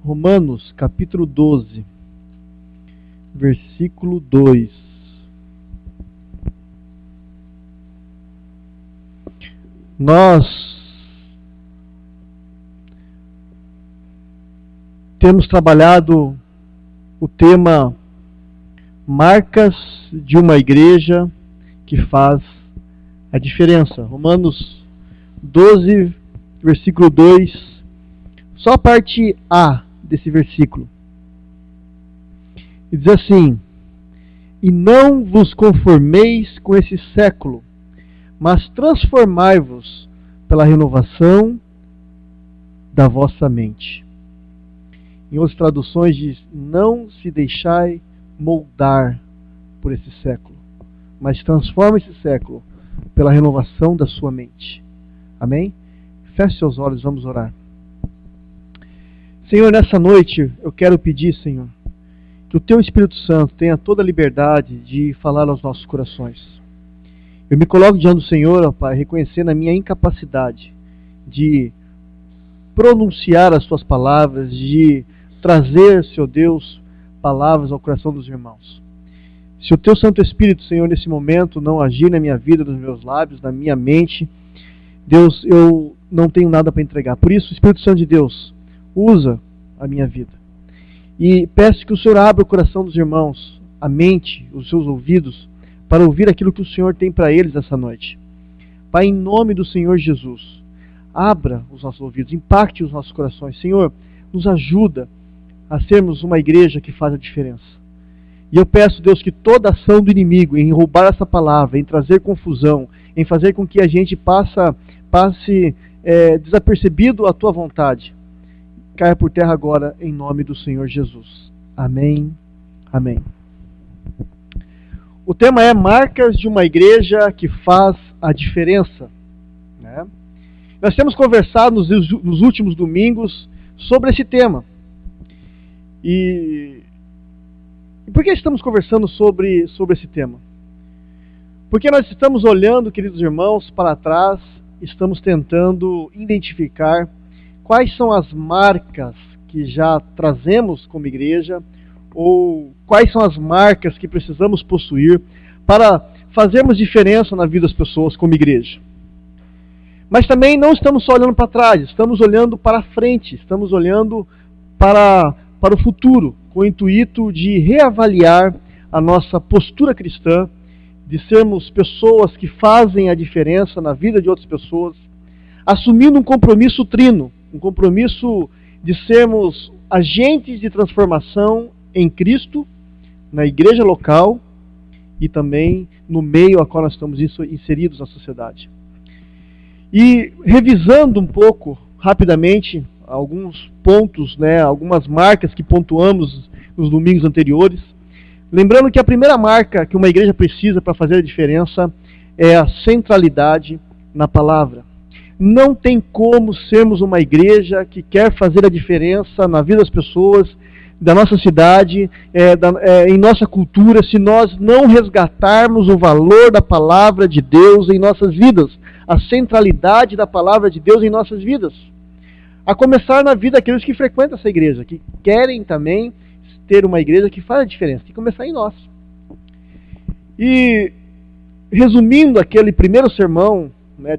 Romanos, capítulo 12, versículo 2. Nós temos trabalhado o tema Marcas de uma Igreja que faz a diferença. Romanos 12, versículo 2, só a parte A desse versículo. E diz assim: E não vos conformeis com esse século, mas transformai-vos pela renovação da vossa mente. Em outras traduções diz: não se deixai moldar por esse século, mas transforma esse século pela renovação da sua mente. Amém? Feche seus olhos, vamos orar. Senhor, nessa noite eu quero pedir, Senhor, que o Teu Espírito Santo tenha toda a liberdade de falar aos nossos corações. Eu me coloco diante do Senhor, ó Pai, reconhecendo a minha incapacidade de pronunciar as Tuas palavras, de trazer, Senhor Deus, palavras ao coração dos irmãos. Se o Teu Santo Espírito, Senhor, nesse momento não agir na minha vida, nos meus lábios, na minha mente, Deus, eu não tenho nada para entregar. Por isso, Espírito Santo de Deus, usa a minha vida. E peço que o Senhor abra o coração dos irmãos, a mente, os seus ouvidos, para ouvir aquilo que o Senhor tem para eles essa noite. Pai, em nome do Senhor Jesus, abra os nossos ouvidos, impacte os nossos corações. Senhor, nos ajuda a sermos uma igreja que faz a diferença. E eu peço, Deus, que toda ação do inimigo em roubar essa palavra, em trazer confusão, em fazer com que a gente passe desapercebido a Tua vontade, caia por terra agora, em nome do Senhor Jesus. Amém. Amém. O tema é Marcas de uma Igreja que faz a diferença. Né? Nós temos conversado nos últimos domingos sobre esse tema. E por que estamos conversando sobre esse tema? Porque nós estamos olhando, queridos irmãos, para trás, estamos tentando identificar quais são as marcas que já trazemos como igreja, ou quais são as marcas que precisamos possuir para fazermos diferença na vida das pessoas como igreja. Mas também não estamos só olhando para trás, estamos olhando para frente, estamos olhando para o futuro, com o intuito de reavaliar a nossa postura cristã, de sermos pessoas que fazem a diferença na vida de outras pessoas, assumindo um compromisso trino, um compromisso de sermos agentes de transformação em Cristo, na igreja local e também no meio a qual nós estamos inseridos na sociedade. E revisando um pouco, rapidamente, alguns pontos, algumas marcas que pontuamos nos domingos anteriores, lembrando que a primeira marca que uma igreja precisa para fazer a diferença é a centralidade na palavra. Não tem como sermos uma igreja que quer fazer a diferença na vida das pessoas, da nossa cidade, em nossa cultura, se nós não resgatarmos o valor da palavra de Deus em nossas vidas, a centralidade da palavra de Deus em nossas vidas. A começar na vida daqueles que frequentam essa igreja, que querem também ter uma igreja que faz a diferença. Tem que começar em nós. E resumindo aquele primeiro sermão,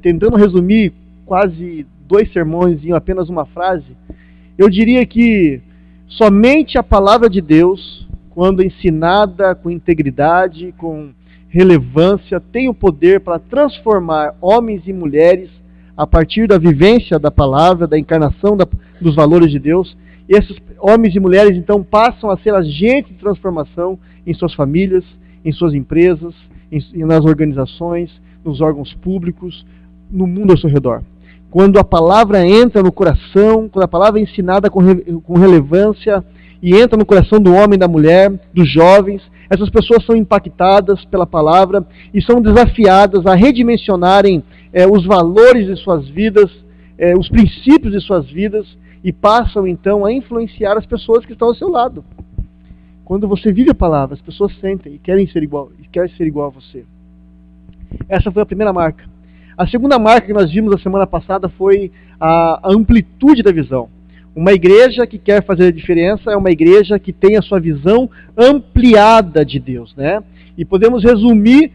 tentando resumir quase 2 sermões em apenas uma frase, eu diria que somente a palavra de Deus, quando ensinada com integridade, com relevância, tem o poder para transformar homens e mulheres a partir da vivência da palavra, da encarnação dos valores de Deus. E esses homens e mulheres então passam a ser agentes de transformação em suas famílias, em suas empresas, nas organizações, nos órgãos públicos, no mundo ao seu redor. Quando a palavra entra no coração, quando a palavra é ensinada com relevância e entra no coração do homem e da mulher, dos jovens, essas pessoas são impactadas pela palavra e são desafiadas a redimensionarem os valores de suas vidas, os princípios de suas vidas, e passam então a influenciar as pessoas que estão ao seu lado. Quando você vive a palavra, as pessoas sentem e querem ser igual a você. Essa foi a primeira marca. A segunda marca que nós vimos na semana passada foi a amplitude da visão. Uma igreja que quer fazer a diferença é uma igreja que tem a sua visão ampliada de Deus, né? E podemos resumir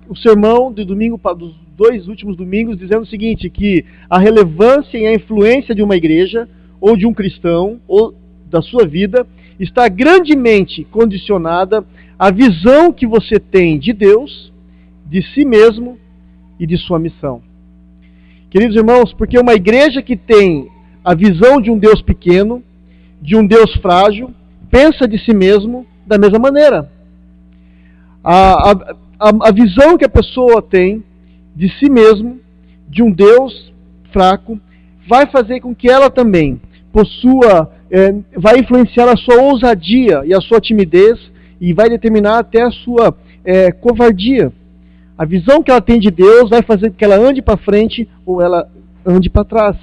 o sermão do domingo, dos 2 últimos domingos, dizendo o seguinte, que a relevância e a influência de uma igreja, ou de um cristão, ou da sua vida, está grandemente condicionada à visão que você tem de Deus, de si mesmo e de sua missão. Queridos irmãos, porque uma igreja que tem a visão de um Deus pequeno, de um Deus frágil, pensa de si mesmo da mesma maneira. A visão que a pessoa tem de si mesmo, de um Deus fraco, vai fazer com que ela também vai influenciar a sua ousadia e a sua timidez, e vai determinar até a sua covardia. A visão que ela tem de Deus vai fazer com que ela ande para frente ou ela ande para trás.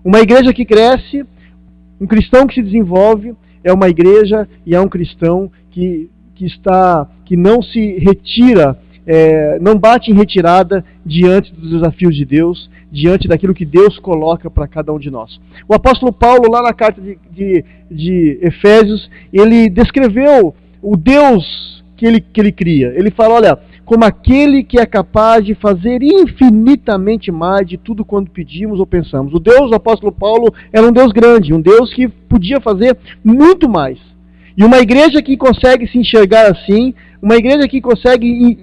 Uma igreja que cresce, um cristão que se desenvolve, é uma igreja e é um cristão que não se retira, não bate em retirada diante dos desafios de Deus, diante daquilo que Deus coloca para cada um de nós. O apóstolo Paulo, lá na carta de Efésios, ele descreveu o Deus que ele cria. Ele fala, olha, como aquele que é capaz de fazer infinitamente mais de tudo quanto pedimos ou pensamos. O Deus do apóstolo Paulo era um Deus grande, um Deus que podia fazer muito mais. E uma igreja que consegue se enxergar assim, uma igreja que consegue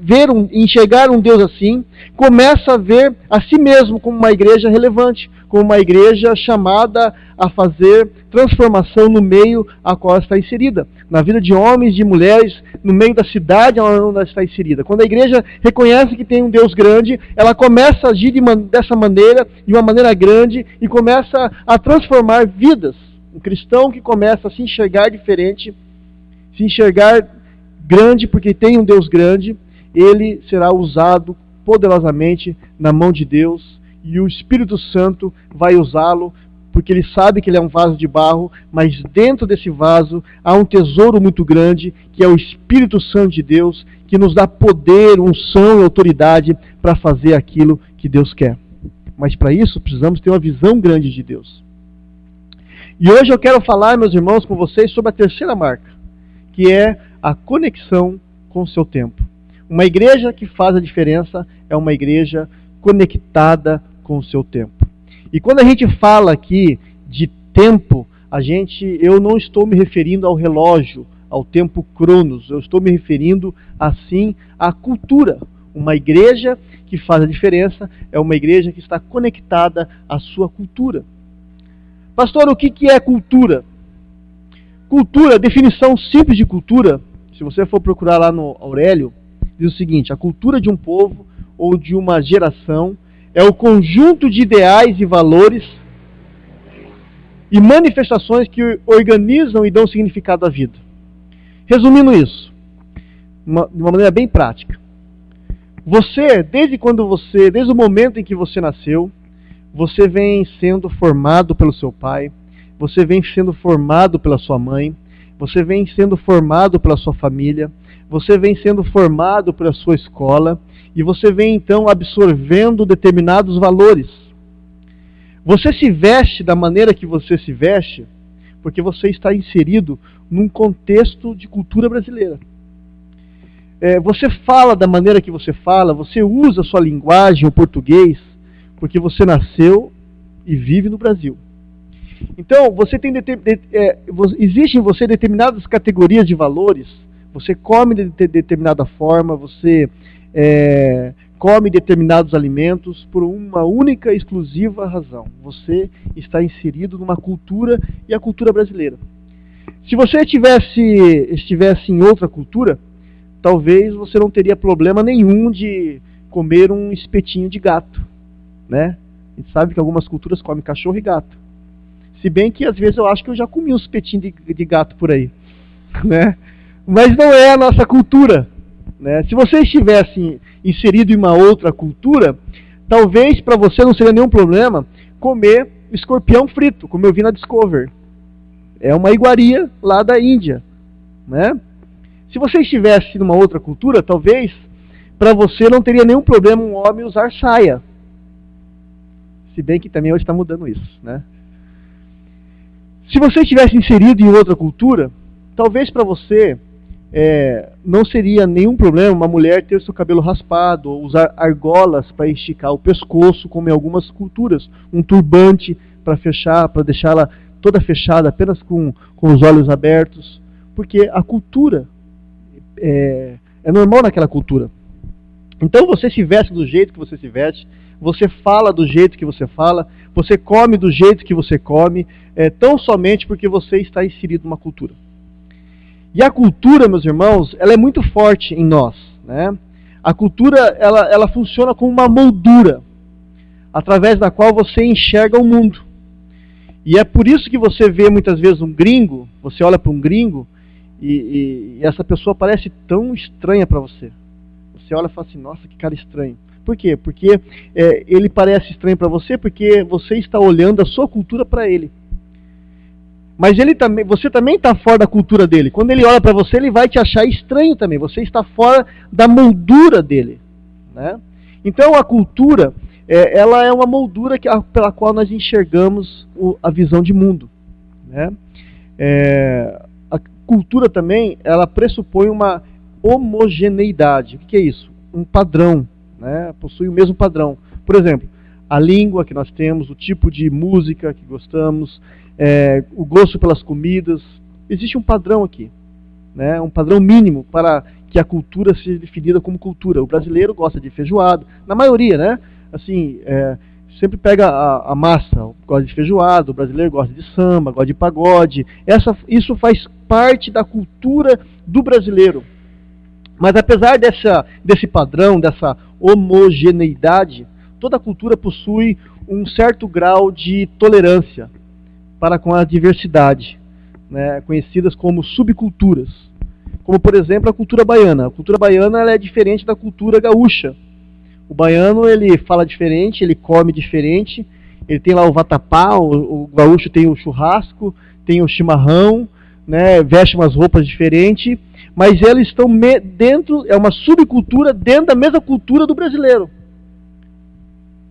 enxergar um Deus assim, começa a ver a si mesmo como uma igreja relevante, como uma igreja chamada a fazer transformação no meio a qual ela está inserida, na vida de homens, de mulheres, no meio da cidade onde ela está inserida. Quando a igreja reconhece que tem um Deus grande, ela começa a agir dessa maneira, de uma maneira grande, e começa a transformar vidas. Um cristão que começa a se enxergar diferente, se enxergar grande porque tem um Deus grande, ele será usado poderosamente na mão de Deus, e o Espírito Santo vai usá-lo, porque ele sabe que ele é um vaso de barro, mas dentro desse vaso há um tesouro muito grande, que é o Espírito Santo de Deus, que nos dá poder, unção e autoridade para fazer aquilo que Deus quer. Mas para isso precisamos ter uma visão grande de Deus. E hoje eu quero falar, meus irmãos, com vocês sobre a terceira marca, que é a conexão com o seu tempo. Uma igreja que faz a diferença é uma igreja conectada com o seu tempo. E quando a gente fala aqui de tempo, eu não estou me referindo ao relógio, ao tempo cronos, eu estou me referindo, assim, à cultura. Uma igreja que faz a diferença é uma igreja que está conectada à sua cultura. Pastor, o que é cultura? Cultura, definição simples de cultura, se você for procurar lá no Aurélio, diz o seguinte: a cultura de um povo ou de uma geração é o conjunto de ideais e valores e manifestações que organizam e dão significado à vida. Resumindo isso, de uma maneira bem prática, desde o momento em que você nasceu, você vem sendo formado pelo seu pai, você vem sendo formado pela sua mãe, você vem sendo formado pela sua família, você vem sendo formado pela sua escola, e você vem então absorvendo determinados valores. Você se veste da maneira que você se veste, porque você está inserido num contexto de cultura brasileira. Você fala da maneira que você fala, você usa a sua linguagem, o português, porque você nasceu e vive no Brasil. Então, existem em você determinadas categorias de valores, você come de determinada forma, você come determinados alimentos por uma única e exclusiva razão. Você está inserido numa cultura, e a cultura brasileira. Se você estivesse em outra cultura, talvez você não teria problema nenhum de comer um espetinho de gato, né? A gente sabe que algumas culturas comem cachorro e gato. Se bem que às vezes eu acho que eu já comi um espetinho de gato por aí, né? Mas não é a nossa cultura, né? Se você estivesse inserido em uma outra cultura, talvez para você não seria nenhum problema comer escorpião frito, como eu vi na Discovery. É uma iguaria lá da Índia, né? Se você estivesse numa outra cultura, talvez para você não teria nenhum problema um homem usar saia. Se bem que também hoje está mudando isso, né? Se você tivesse inserido em outra cultura, talvez para você não seria nenhum problema uma mulher ter o seu cabelo raspado, ou usar argolas para esticar o pescoço, como em algumas culturas, um turbante para fechar, para deixá-la toda fechada, apenas com os olhos abertos, porque a cultura é normal naquela cultura. Então você se veste do jeito que você se veste, você fala do jeito que você fala, você come do jeito que você come, tão somente porque você está inserido numa cultura. E a cultura, meus irmãos, ela é muito forte em nós, né? A cultura, ela funciona como uma moldura, através da qual você enxerga o mundo. E é por isso que você vê muitas vezes um gringo, você olha para um gringo, e essa pessoa parece tão estranha para você. Você olha e fala assim, nossa, que cara estranho. Por quê? Porque ele parece estranho para você, porque você está olhando a sua cultura para ele. Mas você também está fora da cultura dele. Quando ele olha para você, ele vai te achar estranho também. Você está fora da moldura dele, né? Então a cultura, ela é uma moldura pela qual nós enxergamos a visão de mundo, né? A cultura também, ela pressupõe uma homogeneidade. O que é isso? Um padrão, né? Possui o mesmo padrão. Por exemplo, a língua que nós temos, o tipo de música que gostamos, o gosto pelas comidas. Existe um padrão aqui, né? Um padrão mínimo para que a cultura seja definida como cultura. O brasileiro gosta de feijoada, na maioria, né? Assim, sempre pega a massa, gosta de feijoada, o brasileiro gosta de samba, gosta de pagode. Isso faz parte da cultura do brasileiro. Mas apesar desse padrão, dessa homogeneidade, toda cultura possui um certo grau de tolerância para com a diversidade, né, conhecidas como subculturas. Como, por exemplo, a cultura baiana. A cultura baiana ela é diferente da cultura gaúcha. O baiano ele fala diferente, ele come diferente, ele tem lá o vatapá, o gaúcho tem o churrasco, tem o chimarrão, né, veste umas roupas diferentes, mas eles estão dentro, é uma subcultura dentro da mesma cultura do brasileiro.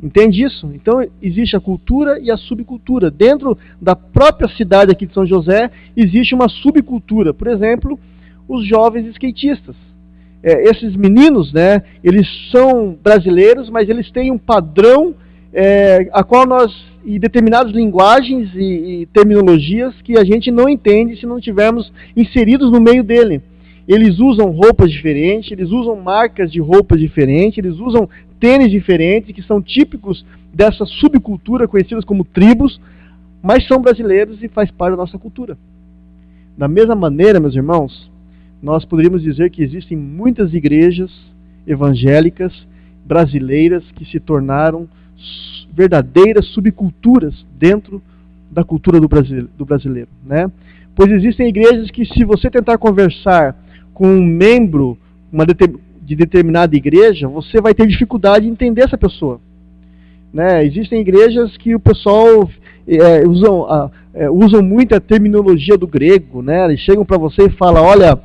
Entende isso? Então existe a cultura e a subcultura. Dentro da própria cidade aqui de São José, existe uma subcultura. Por exemplo, os jovens skatistas. Esses meninos, né, eles são brasileiros, mas eles têm um padrão a qual e determinadas linguagens e terminologias que a gente não entende se não estivermos inseridos no meio dele. Eles usam roupas diferentes, eles usam marcas de roupas diferentes, eles usam tênis diferentes, que são típicos dessa subcultura, conhecidas como tribos, mas são brasileiros e faz parte da nossa cultura. Da mesma maneira, meus irmãos, nós poderíamos dizer que existem muitas igrejas evangélicas brasileiras que se tornaram verdadeiras subculturas dentro da cultura do brasileiro, né? Pois existem igrejas que, se você tentar conversar com um membro de determinada igreja, você vai ter dificuldade em entender essa pessoa, né? Existem igrejas que o pessoal usam muito a terminologia do grego, né? Eles chegam para você e falam, olha,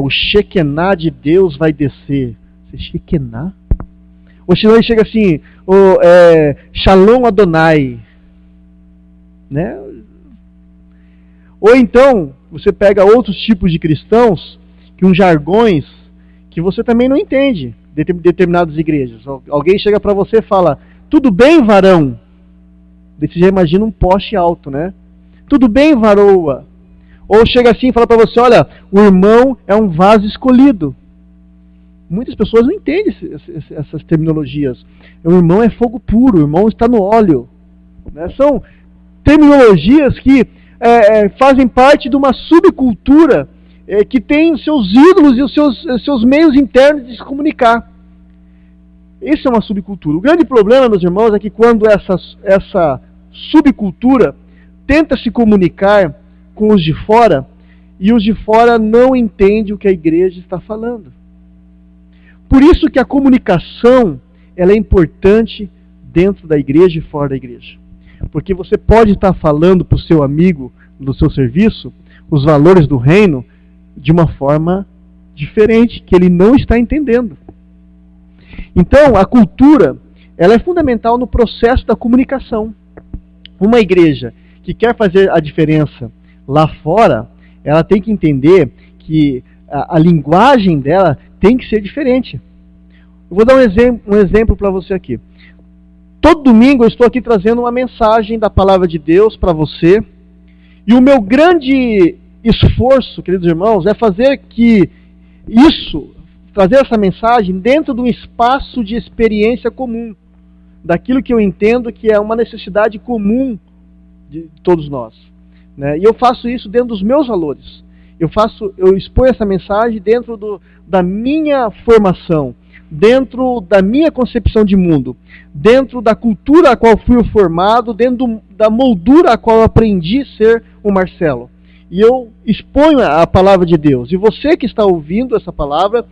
o Shekinah de Deus vai descer. Shekinah? Ou senão ele chega assim, Shalom Adonai, né? Ou então, você pega outros tipos de cristãos, que uns jargões, que você também não entende, de determinadas igrejas. Alguém chega para você e fala, tudo bem, varão? Você já imagina um poste alto, né? Tudo bem, varoa? Ou chega assim e fala para você, olha, o irmão é um vaso escolhido. Muitas pessoas não entendem essas terminologias. O irmão é fogo puro, o irmão está no óleo, né? São terminologias que fazem parte de uma subcultura que tem os seus ídolos e os seus meios internos de se comunicar. Isso é uma subcultura. O grande problema, meus irmãos, é que quando essa subcultura tenta se comunicar com os de fora, e os de fora não entendem o que a igreja está falando. Por isso que a comunicação ela é importante dentro da igreja e fora da igreja. Porque você pode estar falando para o seu amigo do seu serviço os valores do reino de uma forma diferente, que ele não está entendendo. Então, a cultura ela é fundamental no processo da comunicação. Uma igreja que quer fazer a diferença lá fora, ela tem que entender que a linguagem dela tem que ser diferente. Eu vou dar um exemplo para você aqui. Todo domingo eu estou aqui trazendo uma mensagem da palavra de Deus para você. E o meu grande esforço, queridos irmãos, é fazer trazer essa mensagem dentro de um espaço de experiência comum, daquilo que eu entendo que é uma necessidade comum de todos nós, né? E eu faço isso dentro dos meus valores. Eu exponho essa mensagem dentro da minha formação, dentro da minha concepção de mundo, dentro da cultura a qual fui formado, dentro da moldura a qual eu aprendi ser o Marcelo. E eu exponho a palavra de Deus. E você que está ouvindo essa palavra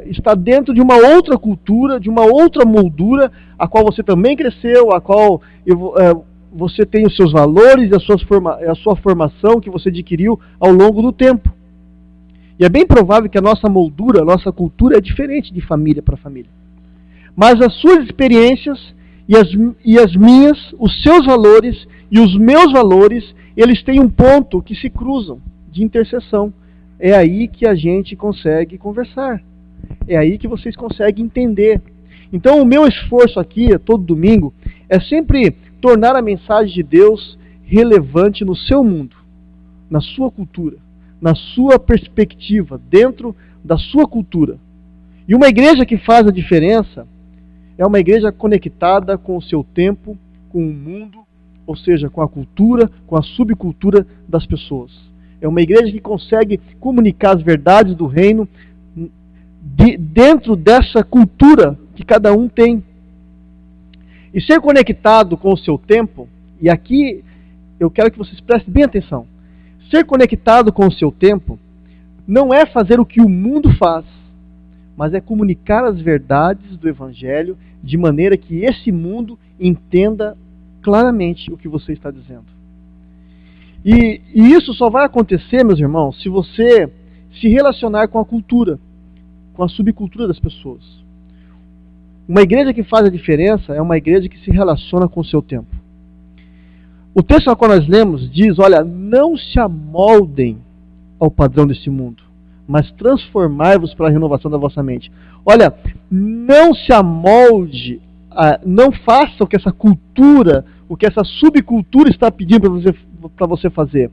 está dentro de uma outra cultura, de uma outra moldura, a qual você também cresceu, a qual você tem os seus valores e a sua formação que você adquiriu ao longo do tempo. E é bem provável que a nossa moldura, a nossa cultura é diferente de família para família. Mas as suas experiências e as minhas, os seus valores e os meus valores, eles têm um ponto que se cruzam de interseção. É aí que a gente consegue conversar. É aí que vocês conseguem entender. Então o meu esforço aqui, todo domingo, é sempre tornar a mensagem de Deus relevante no seu mundo, na sua cultura, na sua perspectiva, dentro da sua cultura. E uma igreja que faz a diferença é uma igreja conectada com o seu tempo, com o mundo, ou seja, com a cultura, com a subcultura das pessoas. É uma igreja que consegue comunicar as verdades do reino dentro dessa cultura que cada um tem. E ser conectado com o seu tempo, e aqui eu quero que vocês prestem bem atenção. Ser conectado com o seu tempo não é fazer o que o mundo faz, mas é comunicar as verdades do Evangelho de maneira que esse mundo entenda claramente o que você está dizendo. E isso só vai acontecer, meus irmãos, se você se relacionar com a cultura, com a subcultura das pessoas. Uma igreja que faz a diferença é uma igreja que se relaciona com o seu tempo. O texto ao qual nós lemos diz, olha, não se amoldem ao padrão desse mundo, mas transformai-vos pela renovação da vossa mente. Olha, não se amolde, não faça o que essa cultura, o que essa subcultura está pedindo para você fazer.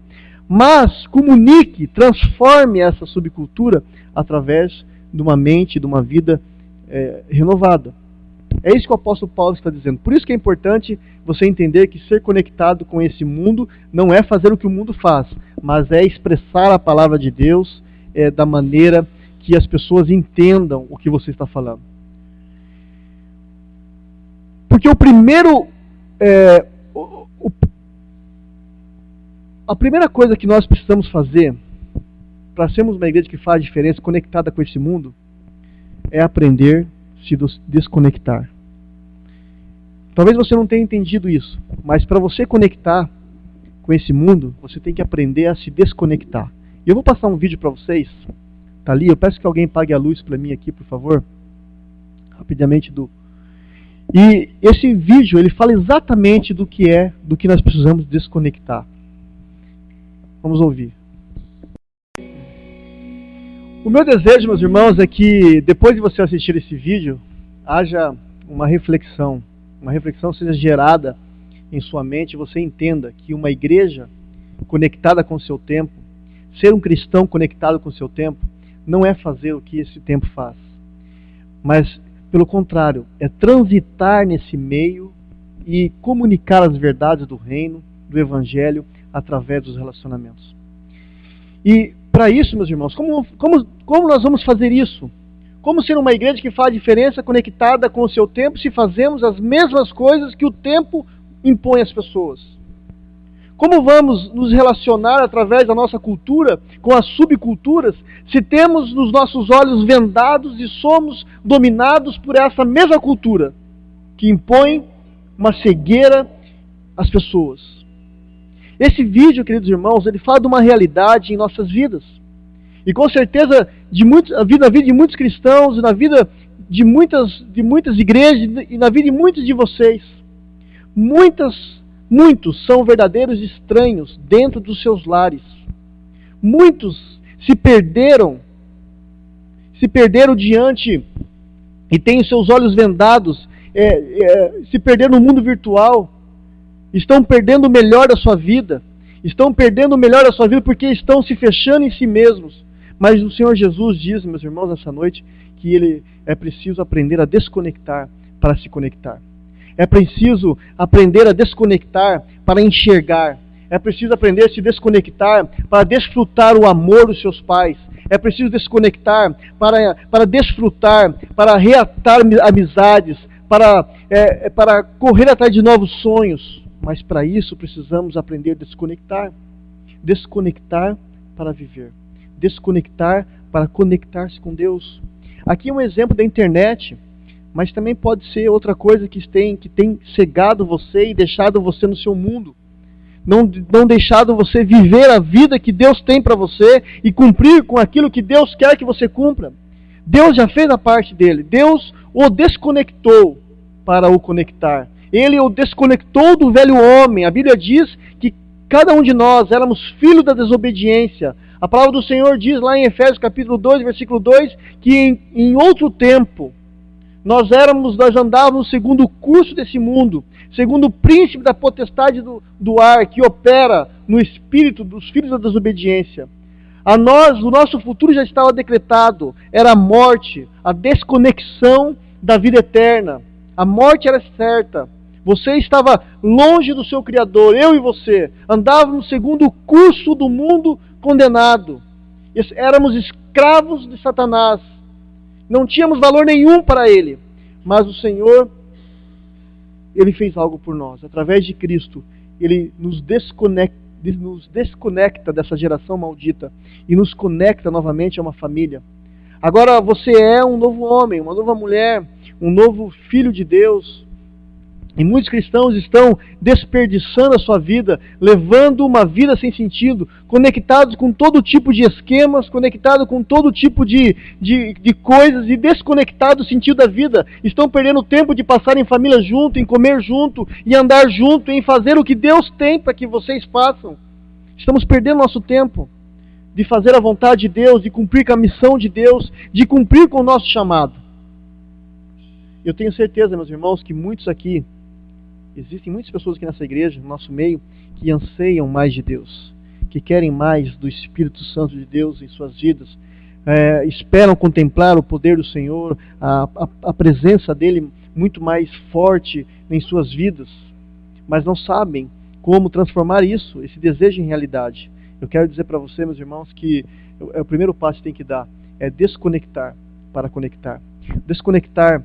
Mas comunique, transforme essa subcultura através de uma mente, de uma vida renovada. É isso que o apóstolo Paulo está dizendo. Por isso que é importante você entender que ser conectado com esse mundo não é fazer o que o mundo faz, mas é expressar a palavra de Deus da maneira que as pessoas entendam o que você está falando. Porque a primeira coisa que nós precisamos fazer para sermos uma igreja que faz diferença, conectada com esse mundo, é aprender a se desconectar. Talvez você não tenha entendido isso, mas para você conectar com esse mundo, você tem que aprender a se desconectar. E eu vou passar um vídeo para vocês. Tá ali, eu peço que alguém pague a luz para mim aqui, por favor. Rapidamente. E esse vídeo, ele fala exatamente do que nós precisamos desconectar. Vamos ouvir. O meu desejo, meus irmãos, é que depois de você assistir esse vídeo, haja uma reflexão seja gerada em sua mente, você entenda que uma igreja conectada com o seu tempo, ser um cristão conectado com o seu tempo, não é fazer o que esse tempo faz, mas, pelo contrário, é transitar nesse meio e comunicar as verdades do reino, do Evangelho, através dos relacionamentos. E para isso, meus irmãos, como nós vamos fazer isso? Como ser uma igreja que faz diferença conectada com o seu tempo se fazemos as mesmas coisas que o tempo impõe às pessoas? Como vamos nos relacionar através da nossa cultura com as subculturas se temos nos nossos olhos vendados e somos dominados por essa mesma cultura que impõe uma cegueira às pessoas? Esse vídeo, queridos irmãos, ele fala de uma realidade em nossas vidas. E com certeza, na vida de muitos cristãos, na vida de muitas igrejas e na vida de muitos de vocês. Muitas Muitos são verdadeiros estranhos dentro dos seus lares. Muitos se perderam diante e têm os seus olhos vendados, se perderam no mundo virtual, estão perdendo o melhor da sua vida, porque estão se fechando em si mesmos. Mas o Senhor Jesus diz, meus irmãos, nessa noite, que é preciso aprender a desconectar para se conectar. É preciso aprender a desconectar para enxergar. É preciso aprender a se desconectar para desfrutar o amor dos seus pais. É preciso desconectar para desfrutar, para reatar amizades, para correr atrás de novos sonhos. Mas para isso precisamos aprender a desconectar. Desconectar para viver. Desconectar para conectar-se com Deus. Aqui é um exemplo da internet, mas também pode ser outra coisa que tem cegado você e deixado você no seu mundo. Não deixado você viver a vida que Deus tem para você e cumprir com aquilo que Deus quer que você cumpra. Deus já fez a parte dele. Deus o desconectou para o conectar. Ele o desconectou do velho homem. A Bíblia diz que cada um de nós éramos filhos da desobediência. A palavra do Senhor diz lá em Efésios capítulo 2, versículo 2, que em outro tempo nós andávamos segundo o curso desse mundo, segundo o príncipe da potestade do ar, que opera no espírito dos filhos da desobediência. A nós, o nosso futuro já estava decretado, era a morte, a desconexão da vida eterna. A morte era certa. Você estava longe do seu Criador, eu e você. Andávamos segundo o curso do mundo condenado. Éramos escravos de Satanás. Não tínhamos valor nenhum para ele. Mas o Senhor, Ele fez algo por nós. Através de Cristo, Ele nos desconecta dessa geração maldita e nos conecta novamente a uma família. Agora você é um novo homem, uma nova mulher, um novo filho de Deus. E muitos cristãos estão desperdiçando a sua vida, levando uma vida sem sentido, conectados com todo tipo de esquemas, conectados com todo tipo de coisas e desconectados do sentido da vida. Estão perdendo tempo de passar em família junto, em comer junto, em andar junto, em fazer o que Deus tem para que vocês façam. Estamos perdendo nosso tempo de fazer a vontade de Deus, de cumprir com a missão de Deus, de cumprir com o nosso chamado. Eu tenho certeza, meus irmãos, que muitos aqui, existem muitas pessoas aqui nessa igreja, no nosso meio, que anseiam mais de Deus, que querem mais do Espírito Santo de Deus em suas vidas, esperam contemplar o poder do Senhor, a presença dEle muito mais forte em suas vidas, mas não sabem como transformar esse desejo em realidade. Eu quero dizer para você, meus irmãos, que o primeiro passo que tem que dar é desconectar para conectar. Desconectar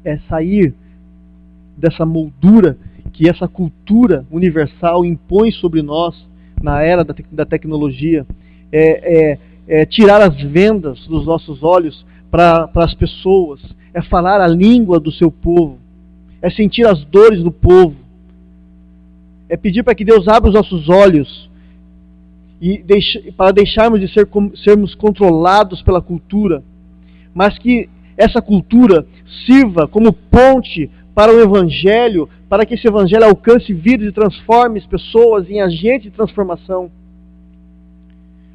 é sair dessa moldura que essa cultura universal impõe sobre nós na era da tecnologia, tirar as vendas dos nossos olhos para as pessoas, é falar a língua do seu povo, é sentir as dores do povo, é pedir para que Deus abra os nossos olhos para deixarmos de sermos controlados pela cultura, mas que essa cultura sirva como ponte para o Evangelho, para que esse Evangelho alcance vidas e transforme as pessoas em agentes de transformação,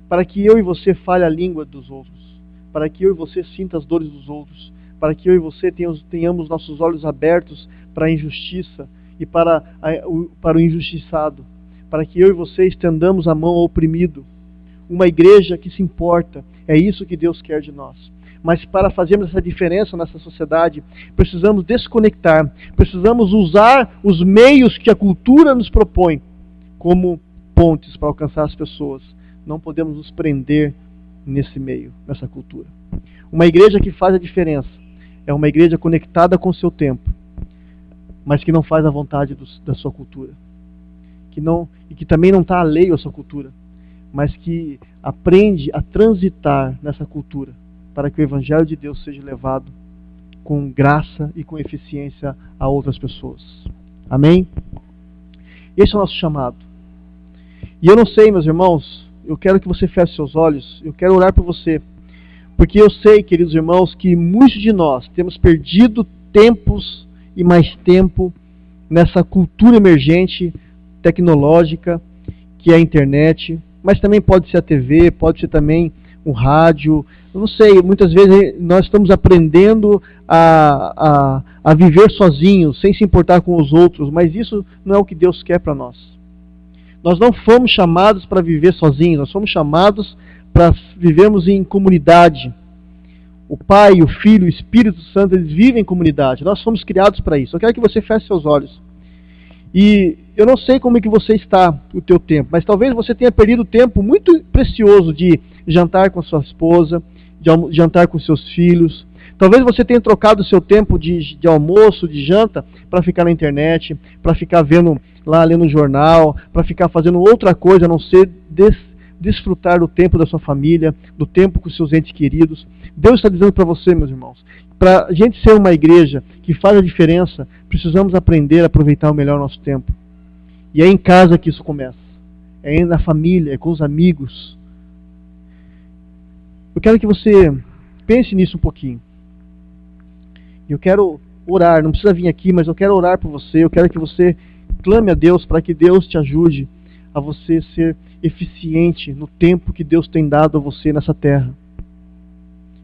para que eu e você fale a língua dos outros, para que eu e você sinta as dores dos outros, para que eu e você tenhamos nossos olhos abertos para a injustiça e para o injustiçado, para que eu e você estendamos a mão ao oprimido. Uma igreja que se importa, é isso que Deus quer de nós. Mas para fazermos essa diferença nessa sociedade, precisamos desconectar, precisamos usar os meios que a cultura nos propõe como pontes para alcançar as pessoas. Não podemos nos prender nesse meio, nessa cultura. Uma igreja que faz a diferença é uma igreja conectada com o seu tempo, mas que não faz a vontade da sua cultura. Que também não está alheio à sua cultura, mas que aprende a transitar nessa cultura, para que o Evangelho de Deus seja levado com graça e com eficiência a outras pessoas. Amém? Esse é o nosso chamado. E eu não sei, meus irmãos, eu quero que você feche seus olhos, eu quero orar por você, porque eu sei, queridos irmãos, que muitos de nós temos perdido tempos e mais tempo nessa cultura emergente, tecnológica, que é a internet, mas também pode ser a TV, pode ser também o rádio. Eu não sei, muitas vezes nós estamos aprendendo a viver sozinhos, sem se importar com os outros, mas isso não é o que Deus quer para nós. Nós não fomos chamados para viver sozinhos, nós fomos chamados para vivermos em comunidade. O Pai, o Filho, o Espírito Santo, eles vivem em comunidade. Nós fomos criados para isso. Eu quero que você feche seus olhos. E eu não sei como é que você está, o teu tempo, mas talvez você tenha perdido tempo muito precioso de jantar com a sua esposa, de jantar com seus filhos. Talvez você tenha trocado o seu tempo de almoço, de janta, para ficar na internet, para ficar vendo lá, lendo jornal, para ficar fazendo outra coisa, a não ser desfrutar do tempo da sua família, do tempo com seus entes queridos. Deus está dizendo para você, meus irmãos, para a gente ser uma igreja que faz a diferença, precisamos aprender a aproveitar melhor o nosso tempo. E é em casa que isso começa. É na família, é com os amigos. Eu quero que você pense nisso um pouquinho. Eu quero orar, não precisa vir aqui, mas eu quero orar por você. Eu quero que você clame a Deus para que Deus te ajude a você ser eficiente no tempo que Deus tem dado a você nessa terra.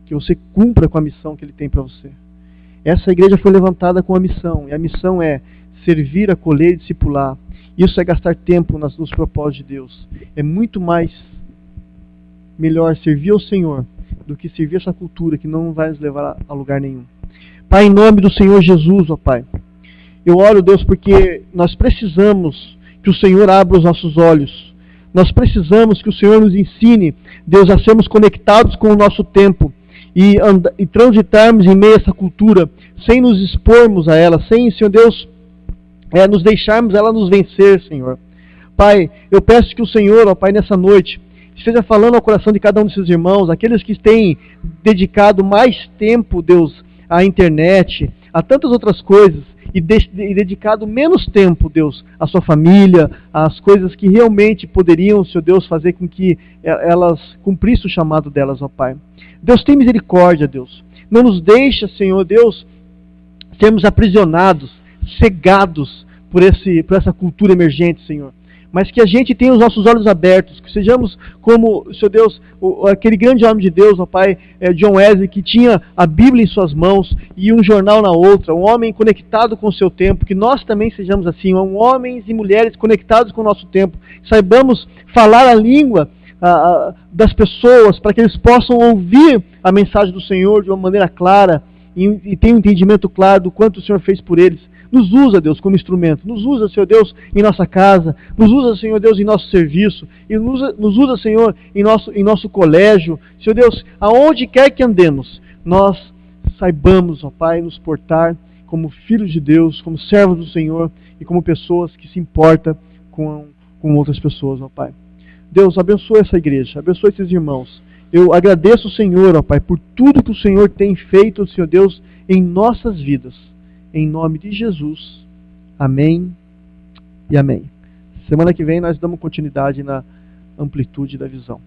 Que você cumpra com a missão que Ele tem para você. Essa igreja foi levantada com a missão, e a missão é servir, acolher e discipular. Isso é gastar tempo nos propósitos de Deus. É muito mais melhor servir ao Senhor do que servir essa cultura que não vai nos levar a lugar nenhum. Pai, em nome do Senhor Jesus, ó Pai, eu oro, Deus, porque nós precisamos que o Senhor abra os nossos olhos. Nós precisamos que o Senhor nos ensine, Deus, a sermos conectados com o nosso tempo e transitarmos em meio a essa cultura, sem nos expormos a ela, sem, Senhor Deus, nos deixarmos ela nos vencer, Senhor. Pai, eu peço que o Senhor, ó Pai, nessa noite, esteja falando ao coração de cada um de seus irmãos, aqueles que têm dedicado mais tempo, Deus, à internet, a tantas outras coisas, e dedicado menos tempo, Deus, à sua família, às coisas que realmente poderiam, Senhor Deus, fazer com que elas cumprissem o chamado delas, ó Pai. Deus, tem misericórdia, Deus. Não nos deixa, Senhor Deus, sermos aprisionados, cegados por essa cultura emergente, Senhor. Mas que a gente tenha os nossos olhos abertos, que sejamos como, Senhor Deus, aquele grande homem de Deus, ó Pai, John Wesley, que tinha a Bíblia em suas mãos e um jornal na outra, um homem conectado com o seu tempo, que nós também sejamos assim, homens e mulheres conectados com o nosso tempo, saibamos falar a língua das pessoas, para que eles possam ouvir a mensagem do Senhor de uma maneira clara e tenham um entendimento claro do quanto o Senhor fez por eles. Nos usa, Deus, como instrumento. Nos usa, Senhor Deus, em nossa casa. Nos usa, Senhor Deus, em nosso serviço. E nos usa, Senhor, em nosso colégio. Senhor Deus, aonde quer que andemos, nós saibamos, ó Pai, nos portar como filhos de Deus, como servos do Senhor e como pessoas que se importam com outras pessoas, ó Pai. Deus, abençoe essa igreja, abençoe esses irmãos. Eu agradeço o Senhor, ó Pai, por tudo que o Senhor tem feito, Senhor Deus, em nossas vidas. Em nome de Jesus. Amém e amém. Semana que vem nós damos continuidade na amplitude da visão.